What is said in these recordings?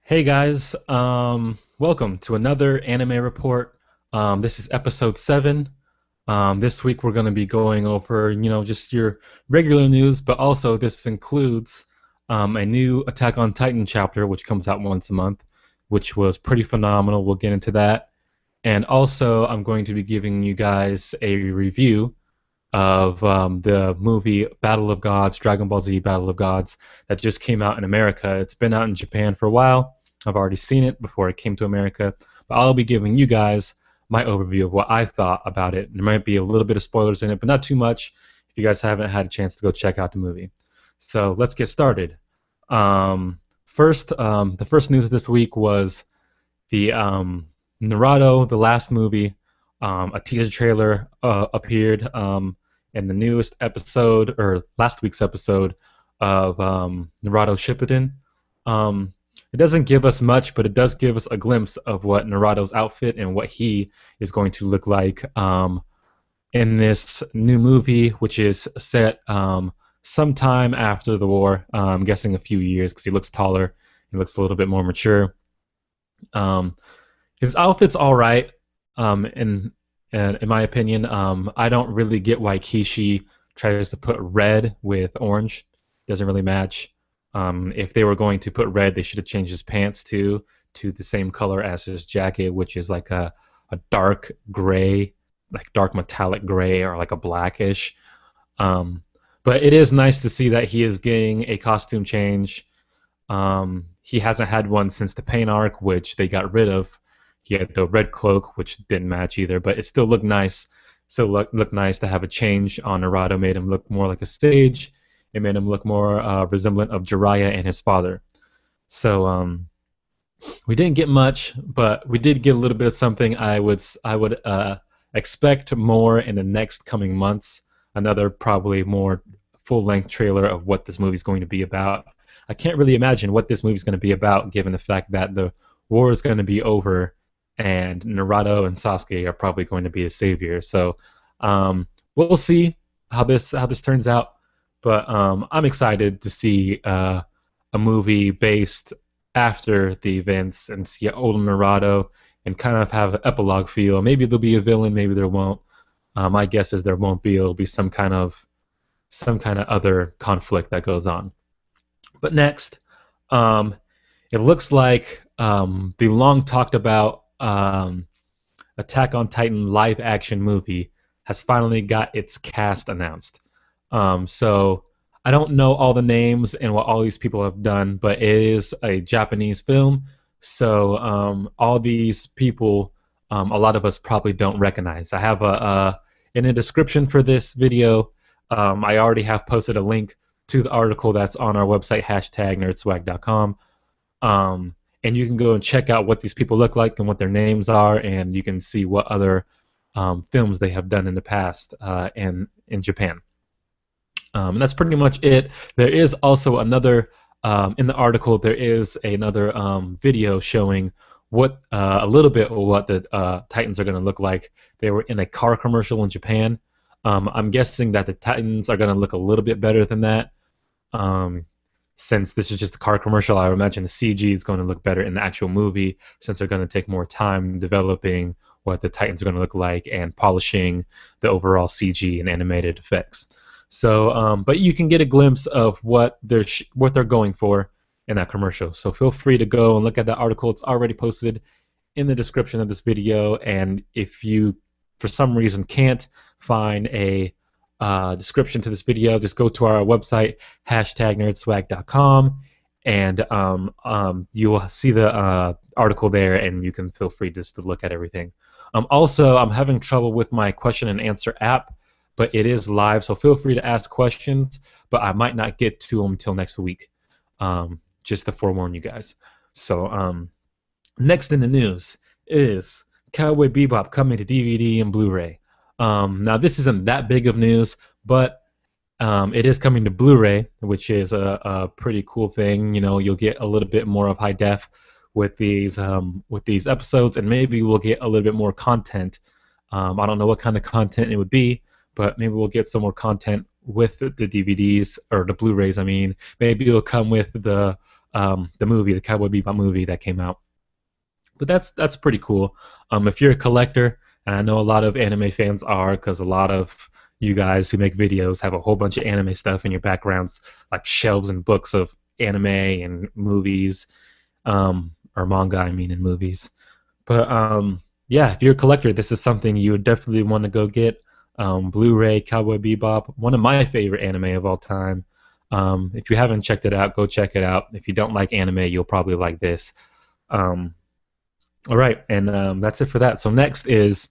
Hey guys, welcome to another anime report. This is episode 7. This week we're going to be going over, just your regular news, but also this includes a new Attack on Titan chapter, which comes out once a month, which was pretty phenomenal. We'll get into that. And also, I'm going to be giving you guys a review of the movie Battle of Gods, Dragon Ball Z Battle of Gods, that just came out in America. It's been out in Japan for a while. I've already seen it before it came to America, but I'll be giving you guys my overview of what I thought about it. There might be a little bit of spoilers in it, but not too much if you guys haven't had a chance to go check out the movie. So let's get started. The first news of this week was the Naruto, the last movie. A teaser trailer appeared in the newest episode, or last week's episode, of Naruto Shippuden. It doesn't give us much, but it does give us a glimpse of what Naruto's outfit and what he is going to look like in this new movie, which is set sometime after the war. I'm guessing a few years because he looks taller. He looks a little bit more mature. Um, his outfit's all right, in my opinion. I don't really get why Kishi tries to put red with orange. Doesn't really match. If they were going to put red, they should have changed his pants to the same color as his jacket, which is like a dark gray, like dark metallic gray, or like a blackish. But it is nice to see that he is getting a costume change. He hasn't had one since the paint arc, which they got rid of. He had the red cloak, which didn't match either, but it still looked nice. Still looked nice to have a change on Naruto. Made him look more like a sage. It made him look more resemblant of Jiraiya and his father. So we didn't get much, but we did get a little bit of something. I would expect more in the next coming months. Another probably more full-length trailer of what this movie is going to be about. I can't really imagine what this movie is going to be about, given the fact that the war is going to be over, and Naruto and Sasuke are probably going to be the savior. So we'll see how this turns out. But I'm excited to see a movie based after the events and see old Naruto and kind of have an epilogue feel. Maybe there'll be a villain, maybe there won't. My guess is there won't be. It'll be some kind of other conflict that goes on. But next, it looks like the long talked about Attack on Titan live action movie has finally got its cast announced. So I don't know all the names and what all these people have done, but it is a Japanese film. So all these people, a lot of us probably don't recognize. I have in a description for this video. I already have posted a link to the article that's on our website, #nerdswag.com. And you can go and check out what these people look like and what their names are, and you can see what other films they have done in the past in Japan. And that's pretty much it. There is also another, in the article, there is another video showing what a little bit of what the Titans are going to look like. They were in a car commercial in Japan. I'm guessing that the Titans are going to look a little bit better than that. Since this is just a car commercial, I would imagine the CG is going to look better in the actual movie, since they're going to take more time developing what the Titans are going to look like and polishing the overall CG and animated effects. So, but you can get a glimpse of what they're going for in that commercial. So feel free to go and look at that article. It's already posted in the description of this video. And if you, for some reason, can't find a description to this video, just go to our website, #nerdswag.com, and you will see the article there, and you can feel free just to look at everything. Also, I'm having trouble with my question and answer app, but it is live, so feel free to ask questions, but I might not get to them until next week, just to forewarn you guys. So next in the news is Cowboy Bebop coming to DVD and Blu-ray. Now, this isn't that big of news, but it is coming to Blu-ray, which is a pretty cool thing. You know, you'll get a little bit more of high def with these episodes, and maybe we'll get a little bit more content. I don't know what kind of content it would be, but maybe we'll get some more content with the DVDs, or the Blu-rays, I mean. Maybe it'll come with the the movie, the Cowboy Bebop movie that came out. But that's pretty cool. If you're a collector, and I know a lot of anime fans are, because a lot of you guys who make videos have a whole bunch of anime stuff in your backgrounds, like shelves and books of anime and movies, or manga, I mean, in movies. But yeah, if you're a collector, this is something you would definitely want to go get. Blu-ray, Cowboy Bebop, one of my favorite anime of all time. If you haven't checked it out, go check it out. If you don't like anime, you'll probably like this. Um, all right, and that's it for that. So next is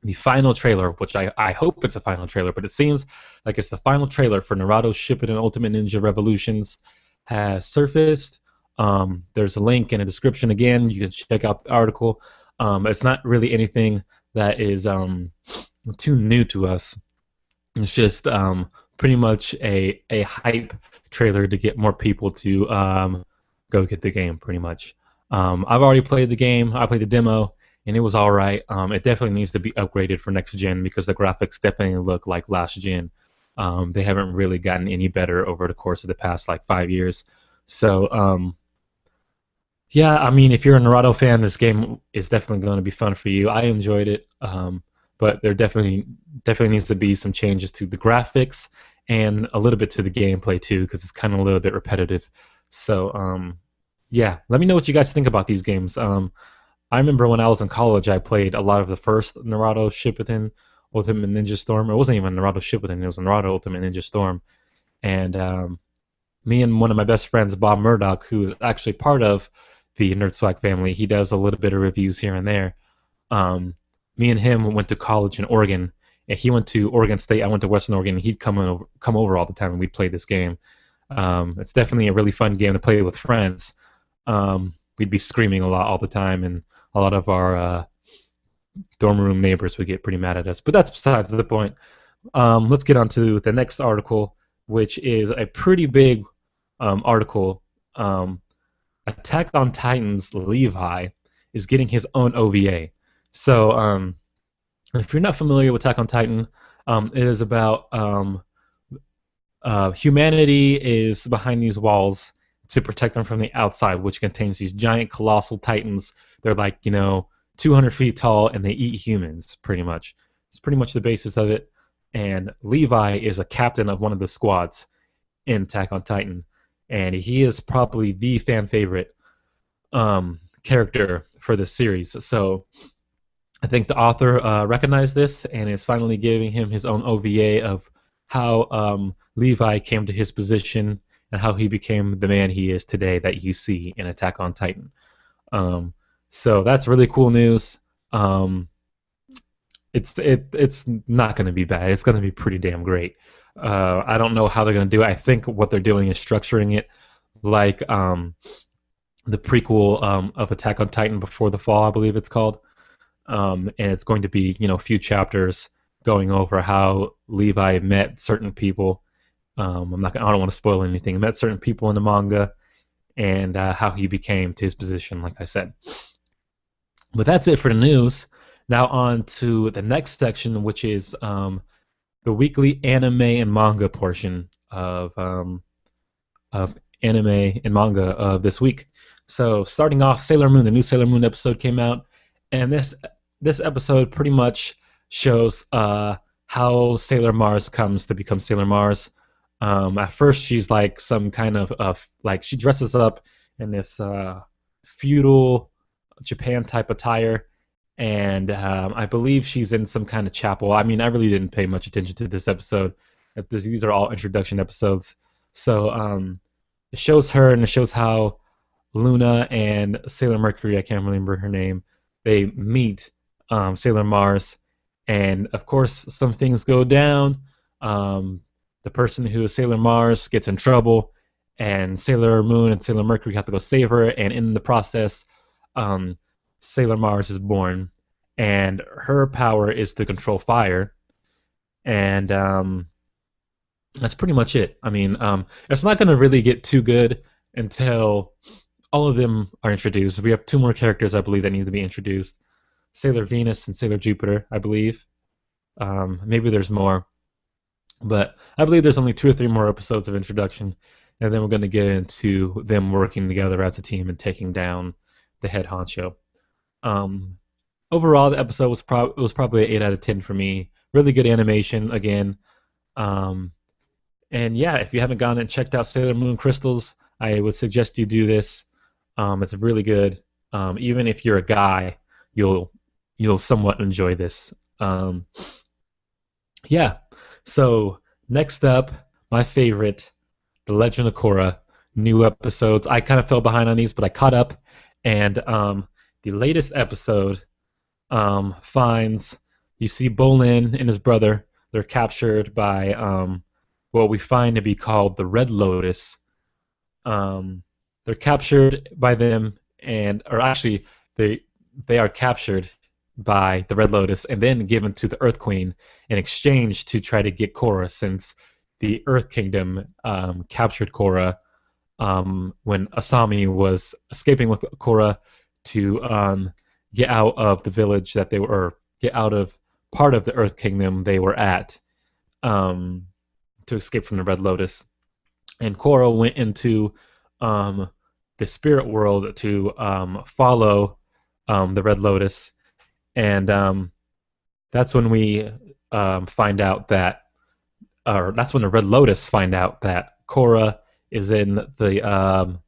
the final trailer, which I hope it's a final trailer, but it seems like it's the final trailer for Naruto Shippuden Ultimate Ninja Revolutions has surfaced. There's a link in the description again. You can check out the article. It's not really anything that is too new to us. It's just pretty much a hype trailer to get more people to go get the game, pretty much. I've already played the game. I played the demo, and it was all right. It definitely needs to be upgraded for next gen because the graphics definitely look like last gen. They haven't really gotten any better over the course of the past like 5 years. So yeah, I mean, if you're a Naruto fan, this game is definitely going to be fun for you. I enjoyed it, but there definitely needs to be some changes to the graphics and a little bit to the gameplay too, because it's kind of a little bit repetitive. So yeah, let me know what you guys think about these games. I remember when I was in college, I played a lot of the first Naruto Shippuden Ultimate Ninja Storm. It wasn't even Naruto Shippuden; it was Naruto Ultimate Ninja Storm. And me and one of my best friends, Bob Murdoch, who is actually part of the Nerd Swag family, he does a little bit of reviews here and there. Me and him went to college in Oregon, and he went to Oregon State. I went to Western Oregon, and he'd come over all the time, and we'd play this game. It's definitely a really fun game to play with friends. We'd be screaming a lot all the time, and a lot of our dorm room neighbors would get pretty mad at us. But that's besides the point. Let's get on to the next article, which is a pretty big article. Attack on Titan's Levi is getting his own OVA. So if you're not familiar with Attack on Titan, it is about humanity is behind these walls to protect them from the outside, which contains these giant colossal titans. They're like, 200 feet tall, and they eat humans, pretty much. It's pretty much the basis of it. And Levi is a captain of one of the squads in Attack on Titan, and he is probably the fan favorite character for this series. So I think the author recognized this and is finally giving him his own OVA of how Levi came to his position and how he became the man he is today that you see in Attack on Titan. So that's really cool news. It's not going to be bad. It's going to be pretty damn great. I don't know how they're going to do it. I think what they're doing is structuring it like the prequel of Attack on Titan Before the Fall, I believe it's called. And it's going to be, a few chapters going over how Levi met certain people. I don't want to spoil anything. He met certain people in the manga, and how he became to his position, like I said. But that's it for the news. Now on to the next section, which is the weekly anime and manga portion of anime and manga of this week. So starting off, Sailor Moon. The new Sailor Moon episode came out, and this episode pretty much shows how Sailor Mars comes to become Sailor Mars. At first, she's like some kind of like she dresses up in this feudal Japan type attire, and I believe she's in some kind of chapel. I mean, I really didn't pay much attention to this episode. These are all introduction episodes. So it shows her, and it shows how Luna and Sailor Mercury, I can't remember her name, they meet Sailor Mars, and of course some things go down. The person who is Sailor Mars gets in trouble, and Sailor Moon and Sailor Mercury have to go save her, and in the process, Sailor Mars is born, and her power is to control fire, and that's pretty much it. I mean, it's not going to really get too good until all of them are introduced. We have two more characters, I believe, that need to be introduced. Sailor Venus and Sailor Jupiter, I believe. Maybe there's more. But I believe there's only 2 or 3 more episodes of introduction. and then we're going to get into them working together as a team and taking down the head honcho. Um, Overall, the episode was probably an 8 out of 10 for me. Really good animation again. Um, and yeah, if you haven't gone and checked out Sailor Moon Crystals, I would suggest you do this. It's really good. Even if you're a guy, you'll you'll somewhat enjoy this. Yeah. So next up, my favorite, The Legend of Korra, new episodes. I kind of fell behind on these, but I caught up, and the latest episode finds you see Bolin and his brother. They're captured by what we find to be called the Red Lotus. They're captured by them, and or actually they are captured by the Red Lotus and then given to the Earth Queen in exchange to try to get Korra, since the Earth Kingdom captured Korra when Asami was escaping with Korra to get out of the village that they were, or get out of part of the Earth Kingdom they were at, to escape from the Red Lotus. And Korra went into the spirit world to follow the Red Lotus, and that's when we find out that, or that's when the Red Lotus find out that Korra is in the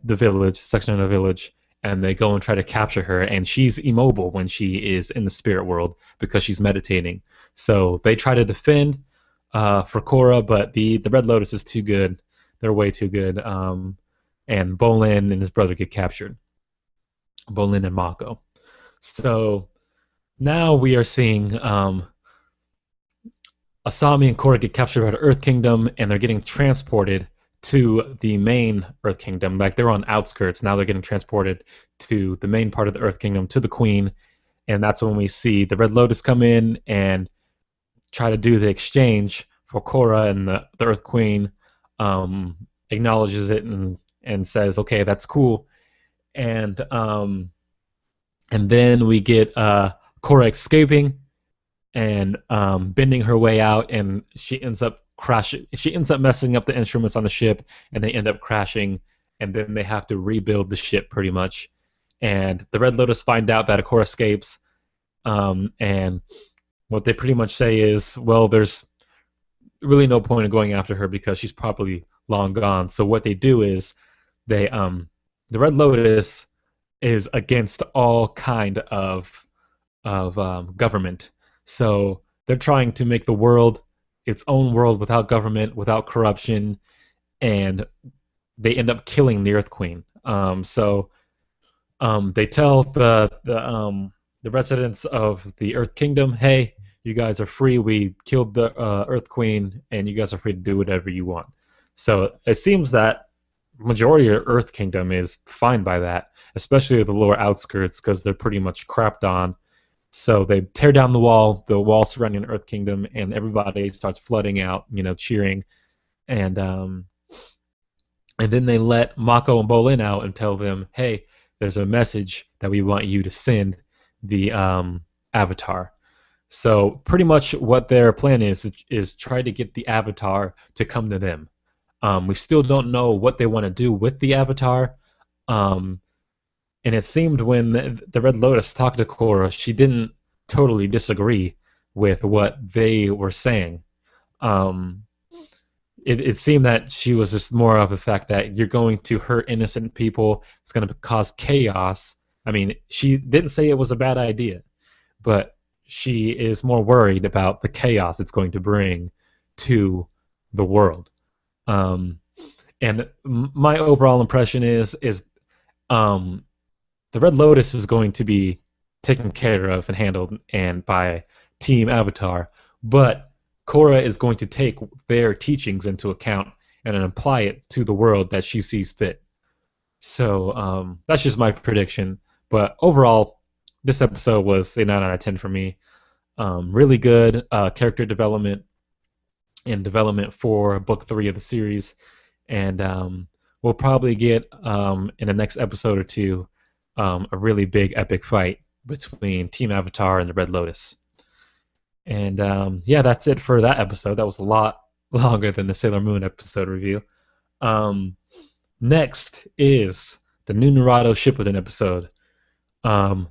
village section of the village, and they go and try to capture her, and she's immobile when she is in the spirit world because she's meditating. So they try to defend for Korra, but the Red Lotus is too good. They're way too good. And Bolin and his brother get captured. Bolin and Mako. So now we are seeing Asami and Korra get captured by the Earth Kingdom, and they're getting transported to the main Earth Kingdom. Like, they're on outskirts. Now they're getting transported to the main part of the Earth Kingdom, to the Queen. And that's when we see the Red Lotus come in and try to do the exchange for Korra, and the Earth Queen acknowledges it and says, okay, that's cool. And then we get Korra escaping and bending her way out, and she ends up crashing. She ends up messing up the instruments on the ship, and they end up crashing, and then they have to rebuild the ship pretty much. And the Red Lotus find out that Korra escapes, and what they pretty much say is, well, there's really no point in going after her because she's probably long gone. So what they do is they the Red Lotus is against all kind of government. So they're trying to make the world its own world without government, without corruption, and they end up killing the Earth Queen. So they tell the residents of the Earth Kingdom, hey, you guys are free. We killed the Earth Queen, and you guys are free to do whatever you want. So it seems that majority of Earth Kingdom is fine by that, especially the lower outskirts, because they're pretty much crapped on. So they tear down the wall surrounding Earth Kingdom, and everybody starts flooding out, cheering, and then they let Mako and Bolin out and tell them, hey, there's a message that we want you to send the Avatar. So pretty much what their plan is try to get the Avatar to come to them. We still don't know what they want to do with the Avatar. And it seemed when the Red Lotus talked to Korra, she didn't totally disagree with what they were saying. It seemed that she was just more of the fact that you're going to hurt innocent people. It's going to cause chaos. I mean, she didn't say it was a bad idea, but she is more worried about the chaos it's going to bring to the world. And my overall impression is the Red Lotus is going to be taken care of and handled and by Team Avatar, but Korra is going to take their teachings into account and apply it to the world that she sees fit. So that's just my prediction. But overall, this episode was a 9 out of 10 for me. Really good character development and development for book 3 of the series. And we'll probably get in the next episode or two a really big epic fight between Team Avatar and the Red Lotus. And yeah, that's it for that episode. That was a lot longer than the Sailor Moon episode review. Um, Next is the new Naruto Shippuden episode. Um,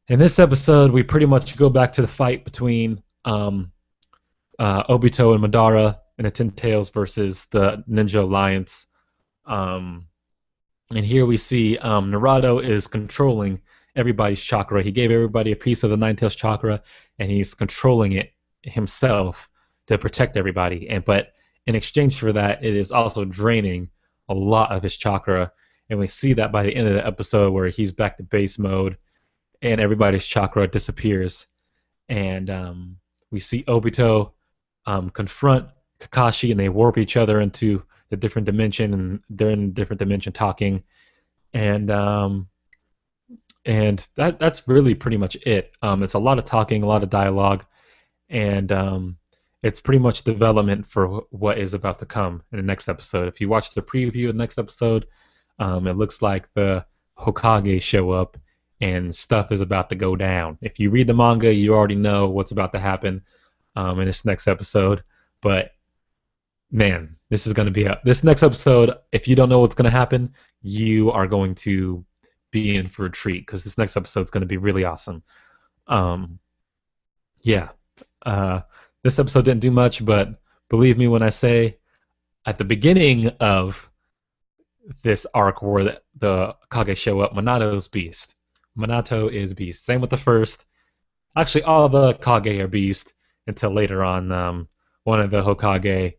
in this episode, we pretty much go back to the fight between Obito and Madara in the Ten Tails versus the Ninja Alliance. Um, and here we see Naruto is controlling everybody's chakra. He gave everybody a piece of the Nine Tails chakra, and he's controlling it himself to protect everybody. And but in exchange for that, it is also draining a lot of his chakra. And we see that by the end of the episode where he's back to base mode and everybody's chakra disappears. And we see Obito confront Kakashi, and they warp each other into the different dimension, and they're in a different dimension talking. And that's really pretty much it. It's a lot of talking, a lot of dialogue, and it's pretty much development for what is about to come in the next episode. If you watch the preview of the next episode, it looks like the Hokage show up and stuff is about to go down. If you read the manga, you already know what's about to happen in this next episode. But man, this is going to be this next episode. If you don't know what's going to happen, you are going to be in for a treat because this next episode is going to be really awesome. Yeah, this episode didn't do much, but believe me when I say, at the beginning of this arc where the Kage show up, Minato's beast. Minato is beast. Same with the first. Actually, all the Kage are beast until later on. One of the Hokage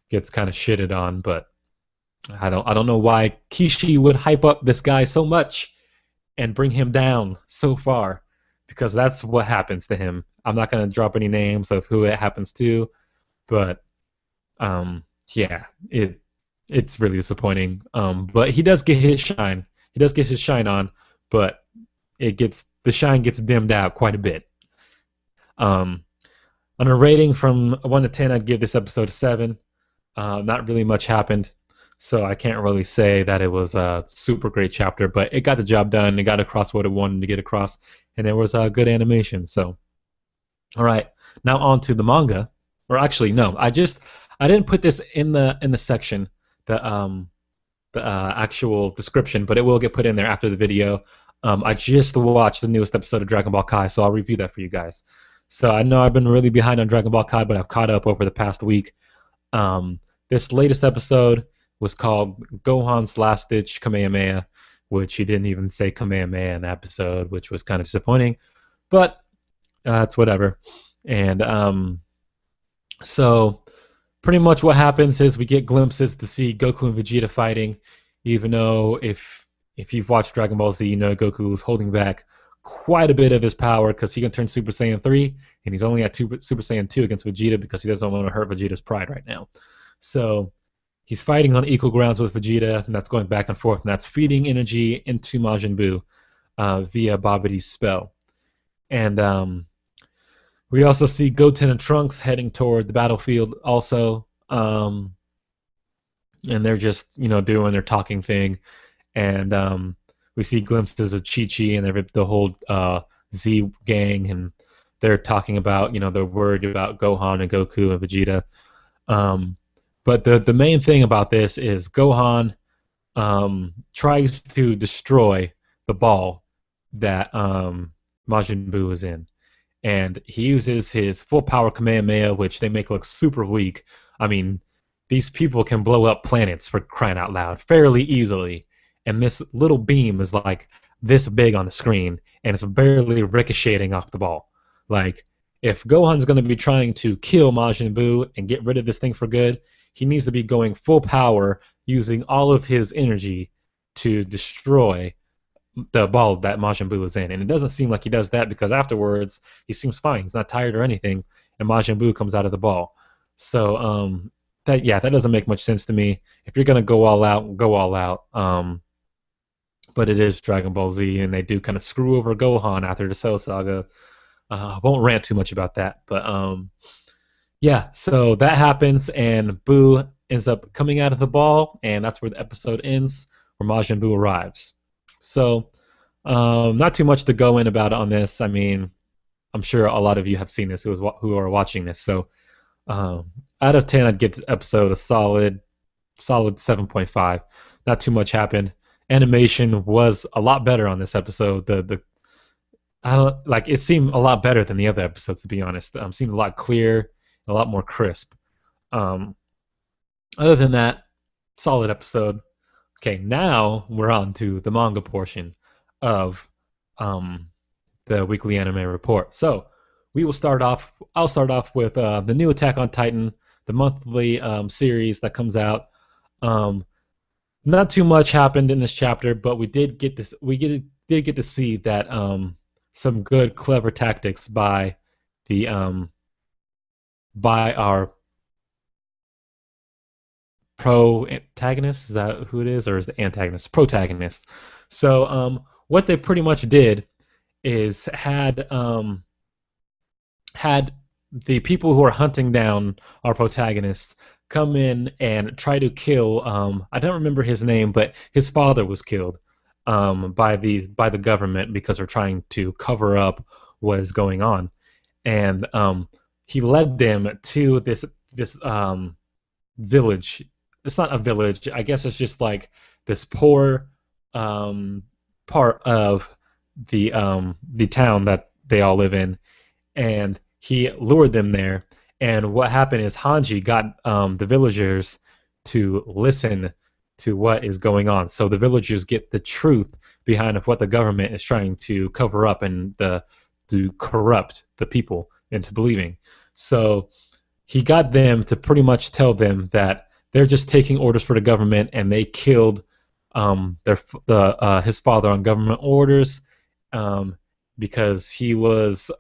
gets kind of shitted on, but I don't know why Kishi would hype up this guy so much and bring him down so far, because that's what happens to him. I'm not gonna drop any names of who it happens to, but yeah, it's really disappointing. But he does get his shine. He does get his shine on, but the shine gets dimmed out quite a bit. On a rating from 1 to 10, I'd give this episode a 7. Not really much happened, so I can't really say that it was a super great chapter, but it got the job done. It got across what it wanted to get across, and there was a good animation. So, all right, now on to the manga. Or actually, no, I didn't put this in the section, the actual description, but it will get put in there after the video. I just watched the newest episode of Dragon Ball Kai, so I'll review that for you guys. So I know I've been really behind on Dragon Ball Kai, but I've caught up over the past week. This latest episode was called Gohan's Last Ditch Kamehameha, which he didn't even say Kamehameha in the episode, which was kind of disappointing, but it's whatever. And so pretty much what happens is we get glimpses to see Goku and Vegeta fighting, even though if you've watched Dragon Ball Z, you know Goku is holding back quite a bit of his power because he can turn Super Saiyan 3, and he's only at Super Saiyan 2 against Vegeta because he doesn't want to hurt Vegeta's pride right now. So he's fighting on equal grounds with Vegeta, and that's going back and forth, and that's feeding energy into Majin Buu via Babidi's spell. And we also see Goten and Trunks heading toward the battlefield also, and they're just doing their talking thing, and we see glimpses of Chi-Chi and the whole Z gang, and they're talking about, they're worried about Gohan and Goku and Vegeta. But the main thing about this is Gohan tries to destroy the ball that Majin Buu is in. And he uses his full power Kamehameha, which they make look super weak. I mean, these people can blow up planets, for crying out loud, fairly easily. And this little beam is like this big on the screen, and it's barely ricocheting off the ball. Like, if Gohan's going to be trying to kill Majin Buu and get rid of this thing for good, he needs to be going full power, using all of his energy to destroy the ball that Majin Buu is in. And it doesn't seem like he does that, because afterwards he seems fine. He's not tired or anything, and Majin Buu comes out of the ball. So that doesn't make much sense to me. If you're gonna go all out, go all out. But it is Dragon Ball Z, and they do kind of screw over Gohan after the Cell Saga. I won't rant too much about that, but yeah. So that happens, and Buu ends up coming out of the ball, and that's where the episode ends, where Majin Buu arrives. So, not too much to go in about on this. I mean, I'm sure a lot of you have seen this who are watching this. So, out of 10, I'd give this episode a solid solid 7.5. Not too much happened. Animation was a lot better on this episode. The I don't like it seemed a lot better than the other episodes, to be honest. Seemed a lot clearer, a lot more crisp. Um, Other than that, solid episode. Okay, now we're on to the manga portion of um, the weekly anime report. So we will start off. I'll start off with the new Attack on Titan, the monthly series that comes out. Um, Not too much happened in this chapter, but we did get this. Did get to see that some good, clever tactics the by our protagonist. Is that who it is, or is the antagonist? Protagonist. So what they pretty much did is had the people who are hunting down our protagonist come in and try to kill. I don't remember his name, but his father was killed by the government because they're trying to cover up what is going on, and he led them to this village. It's not a village. I guess it's just like this poor um, part of the town that they all live in, and he lured them there. And what happened is Hanji got the villagers to listen to what is going on, so the villagers get the truth behind of what the government is trying to cover up and to corrupt the people into believing. So he got them to pretty much tell them that they're just taking orders for the government, and they killed his father on government orders um, because he was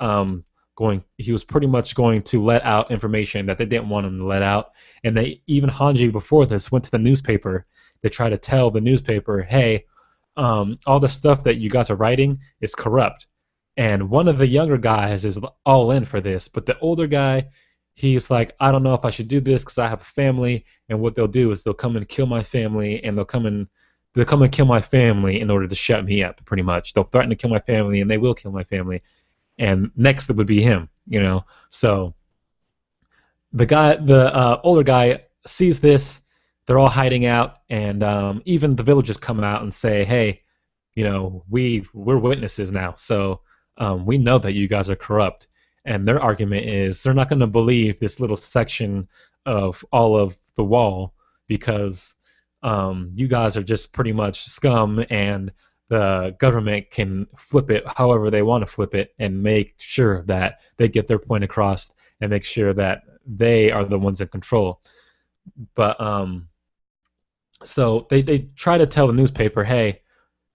pretty much going to let out information that they didn't want him to let out. And they even Hanji before this went to the newspaper. They tried to tell the newspaper, hey, all the stuff that you guys are writing is corrupt. And one of the younger guys is all in for this, but the older guy, he's like, I don't know if I should do this because I have a family, and what they'll do is they'll come and kill my family, and they'll come and kill my family in order to shut me up. Pretty much, they'll threaten to kill my family, and they will kill my family. And next it would be him, you know. So the older guy sees this. They're all hiding out, and even the villagers come out and say, hey, you know, we're witnesses now, so we know that you guys are corrupt. And their argument is they're not going to believe this little section of all of the wall because you guys are just pretty much scum, and the government can flip it however they want to flip it and make sure that they get their point across and make sure that they are the ones in control. But so they try to tell the newspaper, hey,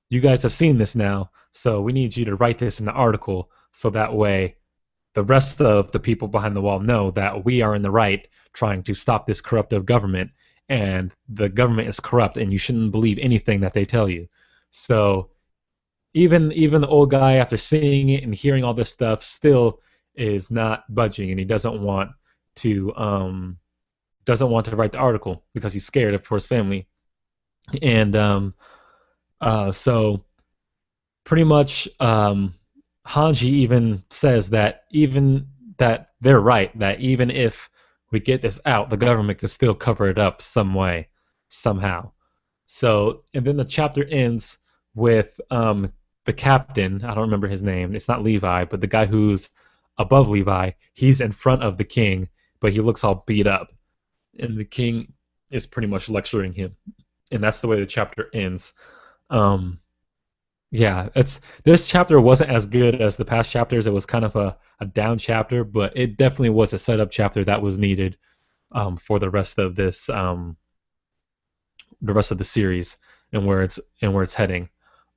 you guys have seen this now, so we need you to write this in the article so that way the rest of the people behind the wall know that we are in the right trying to stop this corruptive government, and the government is corrupt and you shouldn't believe anything that they tell you. So even the old guy, after seeing it and hearing all this stuff, still is not budging, and he doesn't want to write the article because he's scared for his family. And so pretty much Hanji even says that even that they're right, that even if we get this out, the government could still cover it up some way, somehow. So, and then the chapter ends with the captain. I don't remember his name. It's not Levi, but the guy who's above Levi. He's in front of the king, but he looks all beat up, and the king is pretty much lecturing him, and that's the way the chapter ends. Yeah, this chapter wasn't as good as the past chapters. It was kind of a down chapter, but it definitely was a setup chapter that was needed for the rest of the series and where it's heading.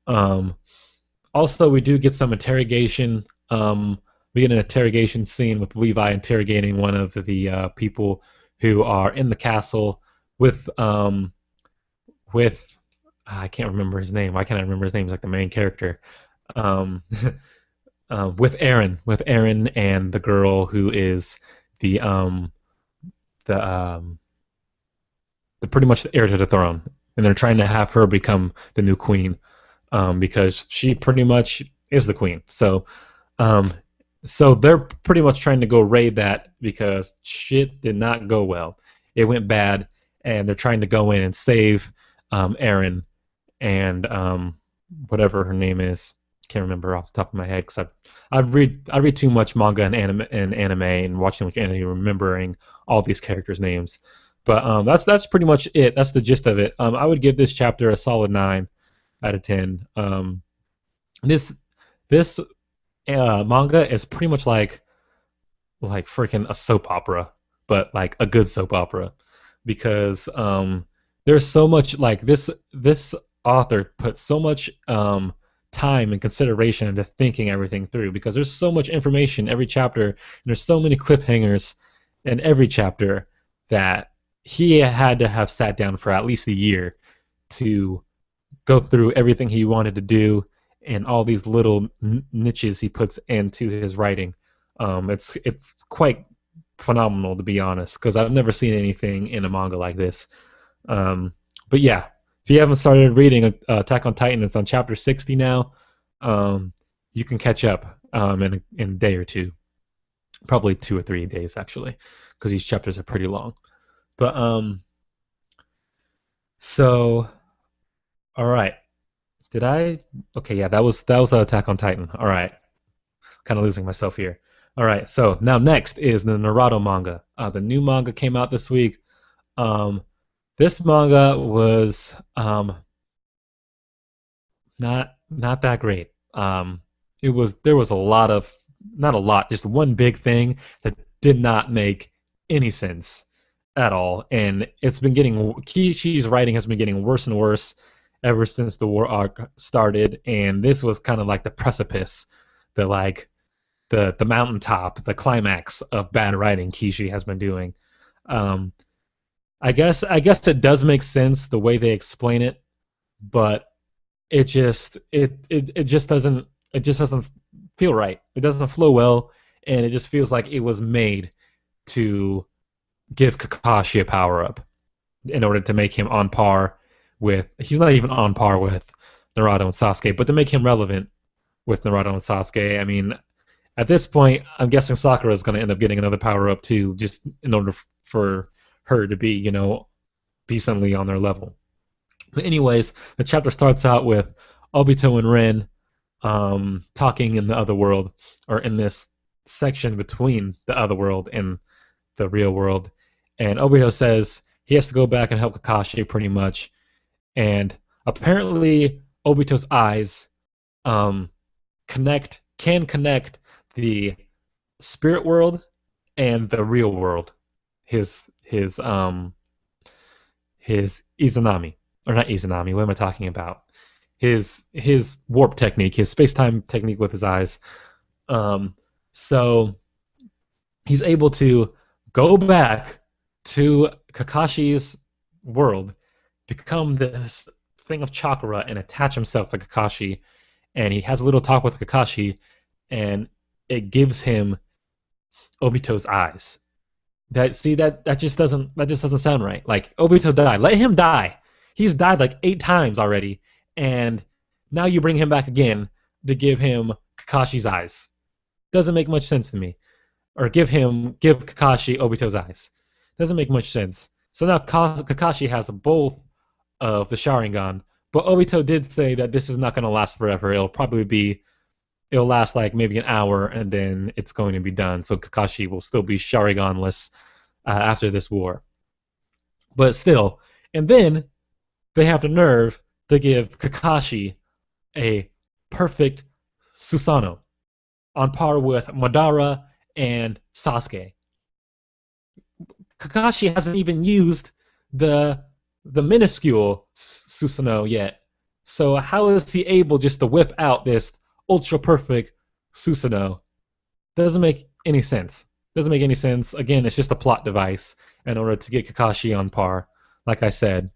Also, we do get some interrogation. We get an interrogation scene with Levi interrogating one of the people who are in the castle with I can't remember his name. Why can't I remember his name? He's like the main character. Um, with Aaron and the girl who is the the um, the pretty much the heir to the throne, and they're trying to have her become the new queen, because she pretty much is the queen. Um, so they're pretty much trying to go raid that because shit did not go well. It went bad, and they're trying to go in and save Eren and whatever her name is. Can't remember off the top of my head because I read too much manga and anime and watch too much anime, remembering all these characters' names. But that's pretty much it. That's the gist of it. I would give this chapter a solid 9 out of 10. This this manga is pretty much like freaking a soap opera, but like a good soap opera, because there's so much like this author put so much time and consideration into thinking everything through, because there's so much information every chapter and there's so many cliffhangers in every chapter that he had to have sat down for at least a year to go through everything he wanted to do and all these little niches he puts into his writing. It's quite phenomenal, to be honest, because I've never seen anything in a manga like this. But yeah, if you haven't started reading Attack on Titan, it's on chapter 60 now. You can catch up in a day or two, probably 2 or 3 days actually, because these chapters are pretty long. But so all right, did I? Okay, yeah, that was Attack on Titan. All right, kind of losing myself here. All right, so now next is the Naruto manga. The new manga came out this week. This manga was not that great. There was a lot of, not a lot, just one big thing that did not make any sense at all, and it's been getting, Kishi's writing has been getting worse and worse ever since the war arc started, and this was kind of like the precipice, the mountaintop, the climax of bad writing Kishi has been doing. I guess it does make sense the way they explain it, but it just doesn't feel right. It doesn't flow well, and it just feels like it was made to give Kakashi a power up in order to make him on par with. He's not even on par with Naruto and Sasuke, but to make him relevant with Naruto and Sasuke. I mean, at this point, I'm guessing Sakura is going to end up getting another power up too, just in order for her to be, decently on their level. But anyways, the chapter starts out with Obito and Ren talking in the other world, or in this section between the other world and the real world. And Obito says he has to go back and help Kakashi pretty much. And apparently Obito's eyes can connect the spirit world and the real world. His Izanami, or not Izanami, what am I talking about? His warp technique, his space-time technique with his eyes. So he's able to go back to Kakashi's world, become this thing of chakra, and attach himself to Kakashi. And he has a little talk with Kakashi, and it gives him Obito's eyes. That just doesn't sound right. Like, Obito died. Let him die. He's died like 8 times already, and now you bring him back again to give him Kakashi's eyes. Doesn't make much sense to me. Or give Kakashi Obito's eyes. Doesn't make much sense. So now Kakashi has both of the Sharingan, but Obito did say that this is not going to last forever. It'll last like maybe an hour, and then it's going to be done. So Kakashi will still be Sharinganless after this war. But still, and then they have the nerve to give Kakashi a perfect Susanoo, on par with Madara and Sasuke. Kakashi hasn't even used the minuscule Susanoo yet. So how is he able just to whip out this ultra perfect Susanoo? Doesn't make any sense. Doesn't make any sense. Again, it's just a plot device in order to get Kakashi on par, like I said.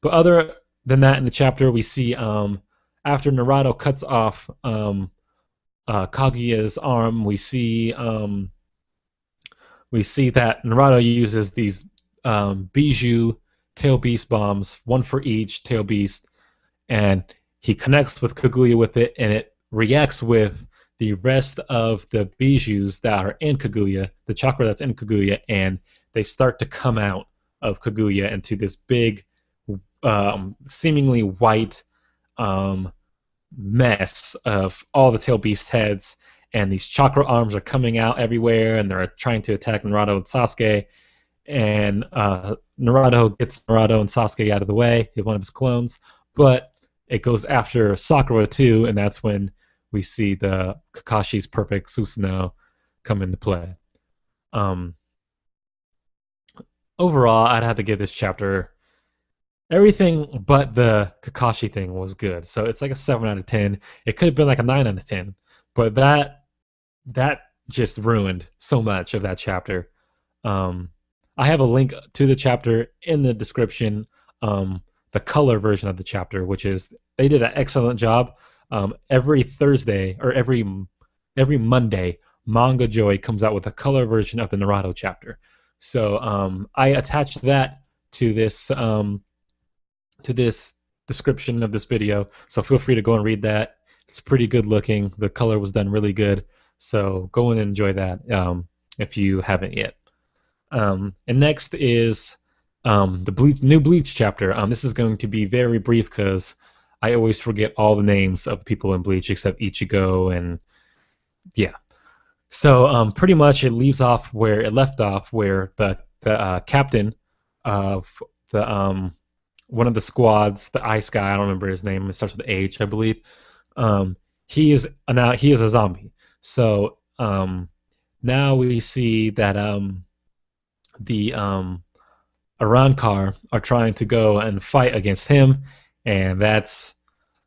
But other than that, in the chapter, we see after Naruto cuts off Kaguya's arm, we see that Naruto uses these Bijou tail beast bombs, one for each tail beast, and he connects with Kaguya with it, and it reacts with the rest of the Bijous that are in Kaguya, the chakra that's in Kaguya, and they start to come out of Kaguya into this big, seemingly white um, mess of all the tail beast heads, and these chakra arms are coming out everywhere, and they're trying to attack Naruto and Sasuke. And Naruto gets Naruto and Sasuke out of the way. He's one of his clones, but it goes after Sakura too, and that's when we see the Kakashi's perfect Susanoo come into play. Um, Overall, I'd have to give this chapter everything but the Kakashi thing was good. So it's like a 7 out of 10. It could have been like a 9 out of 10, but that just ruined so much of that chapter. Um, I have a link to the chapter in the description. The color version of the chapter, which is they did an excellent job. Every Thursday or every Monday, Manga Joy comes out with a color version of the Naruto chapter. So I attached that to this description of this video. So feel free to go and read that. It's pretty good looking. The color was done really good. So go and enjoy that if you haven't yet. And next is the new Bleach chapter. This is going to be very brief because I always forget all the names of the people in Bleach except Ichigo and yeah. So pretty much it leaves off where it left off, where the captain of the one of the squads, the ice guy, I don't remember his name. It starts with H, I believe. He is a zombie. So now we see that the Arankar are trying to go and fight against him, and that's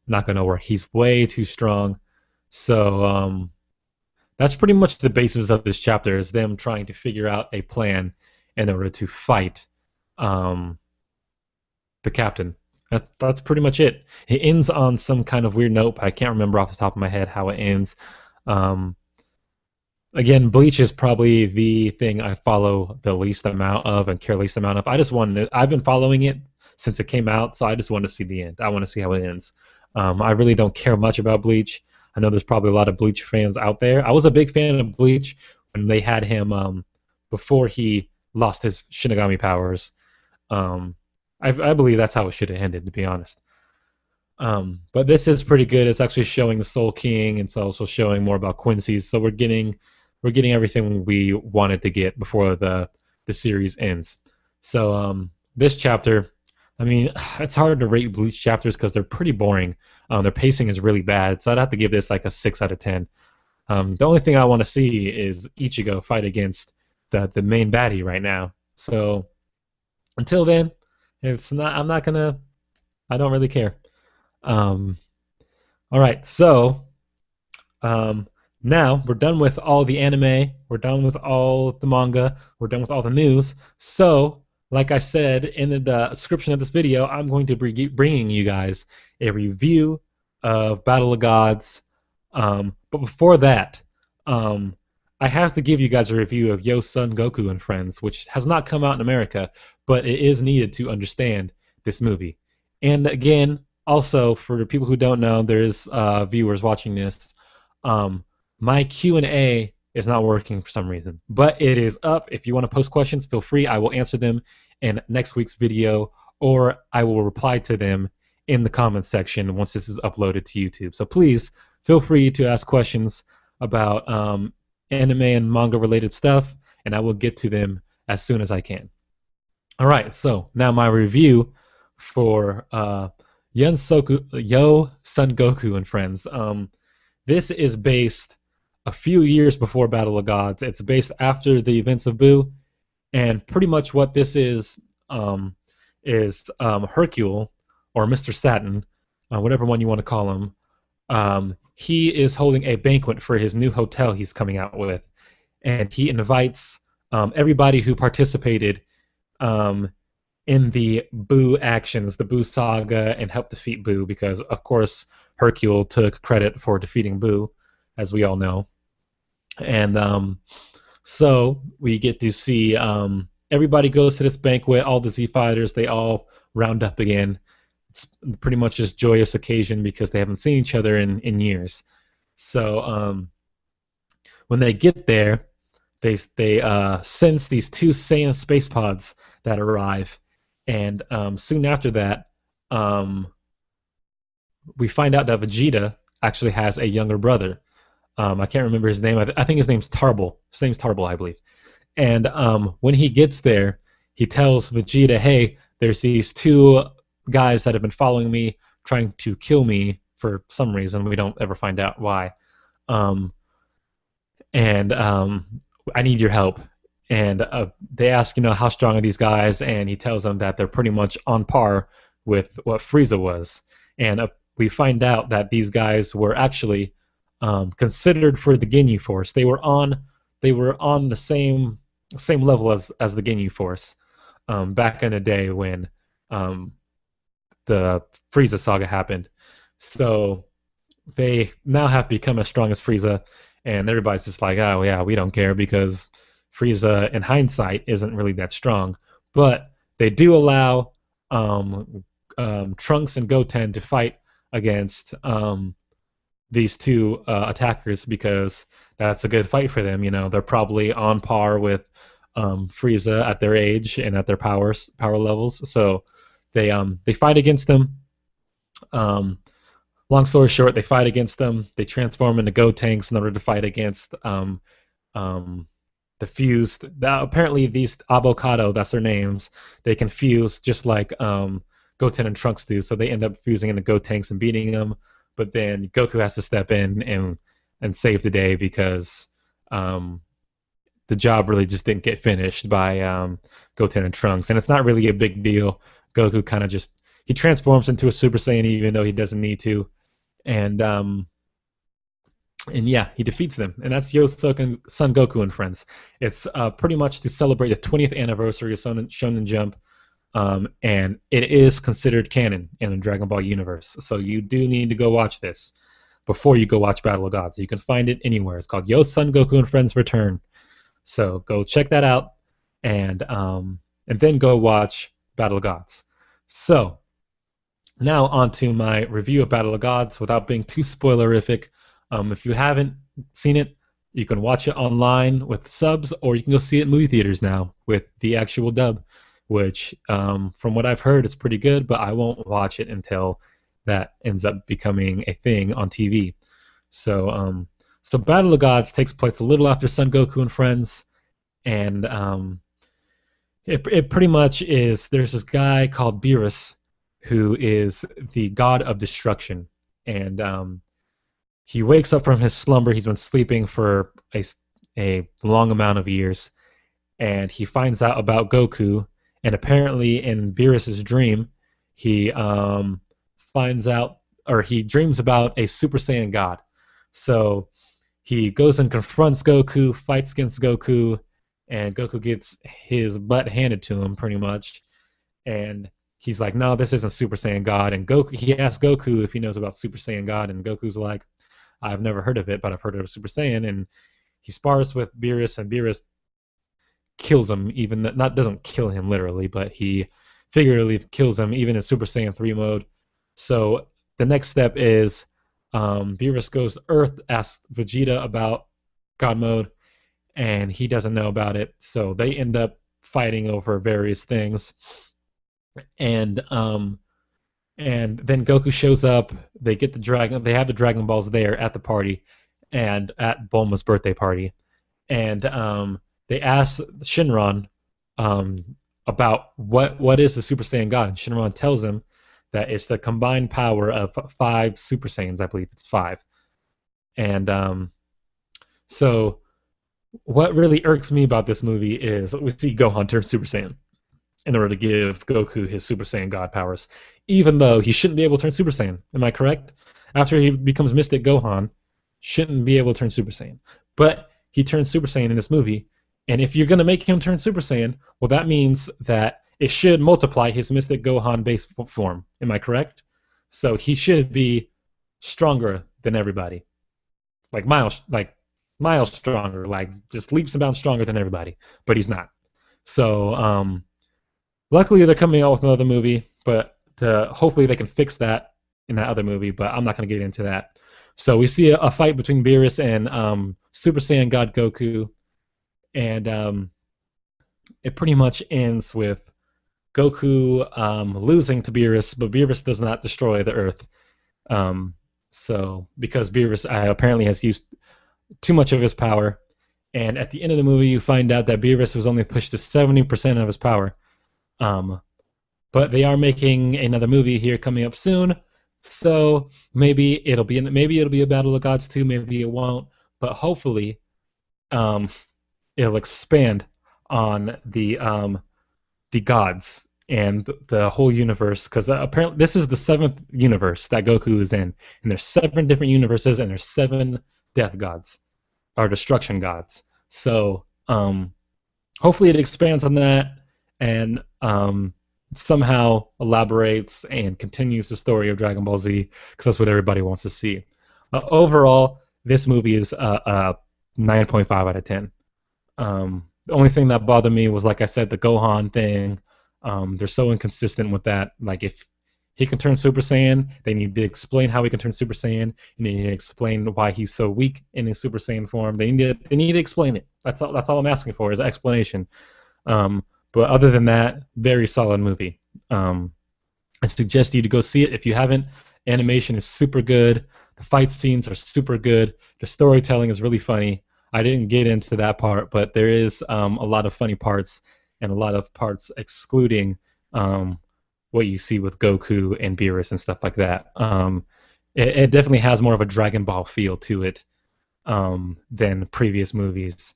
not going to work. He's way too strong. So that's pretty much the basis of this chapter, is them trying to figure out a plan in order to fight the captain. That's pretty much it. It ends on some kind of weird note, but I can't remember off the top of my head how it ends. Again, Bleach is probably the thing I follow the least amount of and care least amount of. I've been following it since it came out, so I just want to see the end. I want to see how it ends. I really don't care much about Bleach. I know there's probably a lot of Bleach fans out there. I was a big fan of Bleach when they had him before he lost his Shinigami powers. I believe that's how it should have ended, to be honest. But this is pretty good. It's actually showing the Soul King, and it's also showing more about Quincy's. So we're getting everything we wanted to get before the series ends. So this chapter, I mean, it's hard to rate Bleach chapters because they're pretty boring. Their pacing is really bad, so I'd have to give this like a 6 out of 10. The only thing I want to see is Ichigo fight against the main baddie right now. So until then, I don't really care. All right, so now we're done with all the anime, we're done with all the manga, we're done with all the news. So, like I said in the description of this video, I'm going to be bringing you guys a review of Battle of Gods. But before that, I have to give you guys a review of Yo Son Goku and Friends, which has not come out in America, but it is needed to understand this movie. And again, also for the people who don't know, there's viewers watching this. My Q&A is not working for some reason, but it is up. If you want to post questions, feel free. I will answer them in next week's video, or I will reply to them in the comments section once this is uploaded to YouTube. So please feel free to ask questions about anime and manga related stuff, and I will get to them as soon as I can. All right, so now my review for Yo Son Goku and Friends. This is based a few years before Battle of Gods. It's based after the events of Buu, and pretty much what this is Hercule, or Mr. Saturn, whatever one you want to call him. He is holding a banquet for his new hotel he's coming out with, and he invites everybody who participated in the Buu actions, the Buu saga, and helped defeat Buu, because of course Hercule took credit for defeating Buu, as we all know. And so we get to see everybody goes to this banquet, all the Z fighters, they all round up again. It's pretty much this joyous occasion because they haven't seen each other in years. So when they get there, they sense these two Saiyan space pods that arrive, and soon after that, um, we find out that Vegeta actually has a younger brother. I can't remember his name. I think his name's Tarble. His name's Tarble, I believe. And when he gets there, he tells Vegeta, "Hey, there's these two guys that have been following me, trying to kill me for some reason. We don't ever find out why. Um, and I need your help." And they ask, how strong are these guys? And he tells them that they're pretty much on par with what Frieza was. And we find out that these guys were actually considered for the Ginyu Force. They were on the same level as the Ginyu Force back in the day when the Frieza saga happened. So they now have become as strong as Frieza, and everybody's just like, oh yeah, we don't care because Frieza, in hindsight, isn't really that strong. But they do allow Trunks and Goten to fight against these two attackers because that's a good fight for them. They're probably on par with Frieza at their age and at their power levels. So they fight against them. Long story short, they fight against them. They transform into Gotenks in order to fight against the fused. Apparently, these Avocado, that's their names, they can fuse just like Goten and Trunks do. So they end up fusing into Gotenks and beating them. But then Goku has to step in and save the day because the job really just didn't get finished by Goten and Trunks. And it's not really a big deal. Goku kind of he transforms into a Super Saiyan even though he doesn't need to. And yeah, he defeats them. And that's Yosuke Son Goku and friends. It's pretty much to celebrate the 20th anniversary of Shonen Jump. And it is considered canon in the Dragon Ball universe. So you do need to go watch this before you go watch Battle of Gods. You can find it anywhere. It's called Yo Son Goku and Friends Return. So go check that out, and then go watch Battle of Gods. So now on to my review of Battle of Gods without being too spoilerific. If you haven't seen it, you can watch it online with subs, or you can go see it in movie theaters now with the actual dub, which from what I've heard is pretty good, but I won't watch it until that ends up becoming a thing on TV. So Battle of Gods takes place a little after Son Goku and friends, and it pretty much is, there's this guy called Beerus who is the god of destruction, and he wakes up from his slumber. He's been sleeping for a long amount of years, and he finds out about Goku. And apparently, in Beerus's dream, he finds out, or he dreams about a Super Saiyan God. So he goes and confronts Goku, fights against Goku, and Goku gets his butt handed to him, pretty much. And he's like, "No, this isn't Super Saiyan God." And he asks Goku if he knows about Super Saiyan God, and Goku's like, "I've never heard of it, but I've heard of Super Saiyan." And he spars with Beerus, and Beerus kills him, doesn't kill him literally, but he figuratively kills him even in Super Saiyan 3 mode. So the next step is Beerus goes to Earth, asks Vegeta about God mode, and he doesn't know about it. So they end up fighting over various things, and then Goku shows up. They get they have the Dragon Balls there at the party, and at Bulma's birthday party, and they ask Shinron about what is the Super Saiyan God, and Shinron tells them that it's the combined power of 5 Super Saiyans. I believe it's 5. And so what really irks me about this movie is we see Gohan turn Super Saiyan in order to give Goku his Super Saiyan God powers, even though he shouldn't be able to turn Super Saiyan. Am I correct? After he becomes Mystic Gohan, shouldn't be able to turn Super Saiyan. But he turns Super Saiyan in this movie, and if you're going to make him turn Super Saiyan, well, that means that it should multiply his Mystic Gohan base form. Am I correct? So he should be stronger than everybody. Like miles stronger, like just leaps and bounds stronger than everybody. But he's not. So luckily they're coming out with another movie, but hopefully they can fix that in that other movie, but I'm not going to get into that. So we see a fight between Beerus and Super Saiyan God Goku, and it pretty much ends with Goku losing to Beerus, but Beerus does not destroy the Earth. Um, so because Beerus apparently has used too much of his power, and at the end of the movie, you find out that Beerus was only pushed to 70% of his power. Um, but they are making another movie here coming up soon, so maybe it'll be a Battle of Gods too. Maybe it won't, but hopefully, um, it'll expand on the gods and the whole universe, because apparently this is the seventh universe that Goku is in, and there's seven different universes, and there's seven death gods or destruction gods. So hopefully it expands on that and somehow elaborates and continues the story of Dragon Ball Z, because that's what everybody wants to see. Overall, this movie is a 9.5 out of 10. The only thing that bothered me was, like I said, the Gohan thing. They're so inconsistent with that. Like, if he can turn Super Saiyan, they need to explain how he can turn Super Saiyan, and they need to explain why he's so weak in his Super Saiyan form. They need to explain it. That's all. That's all I'm asking for is an explanation. Um, but other than that, very solid movie. I suggest you to go see it if you haven't. Animation is super good. The fight scenes are super good. The storytelling is really funny. I didn't get into that part, but there is a lot of funny parts and a lot of parts excluding what you see with Goku and Beerus and stuff like that. It definitely has more of a Dragon Ball feel to it than previous movies.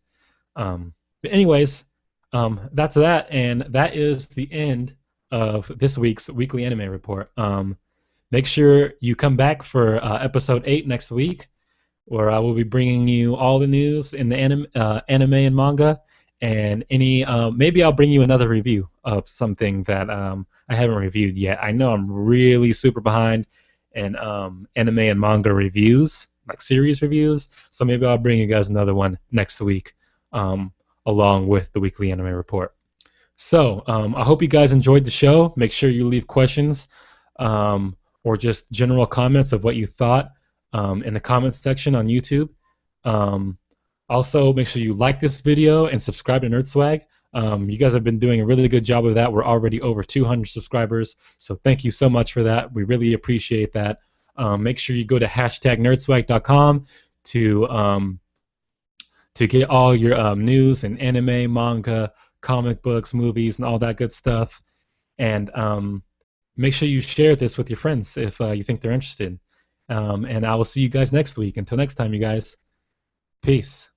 But anyways, that's that, and that is the end of this week's weekly anime report. Make sure you come back for episode 8 next week, where I will be bringing you all the news in the anime and manga, and maybe I'll bring you another review of something that I haven't reviewed yet. I know I'm really super behind in anime and manga reviews, like series reviews, so maybe I'll bring you guys another one next week, along with the weekly anime report. So I hope you guys enjoyed the show. Make sure you leave questions or just general comments of what you thought in the comments section on YouTube. Also, make sure you like this video and subscribe to NerdSwag. You guys have been doing a really good job of that. We're already over 200 subscribers, so thank you so much for that. We really appreciate that. Make sure you go to #nerdswag.com to get all your news and anime, manga, comic books, movies, and all that good stuff. And make sure you share this with your friends if you think they're interested. And I will see you guys next week. Until next time, you guys. Peace.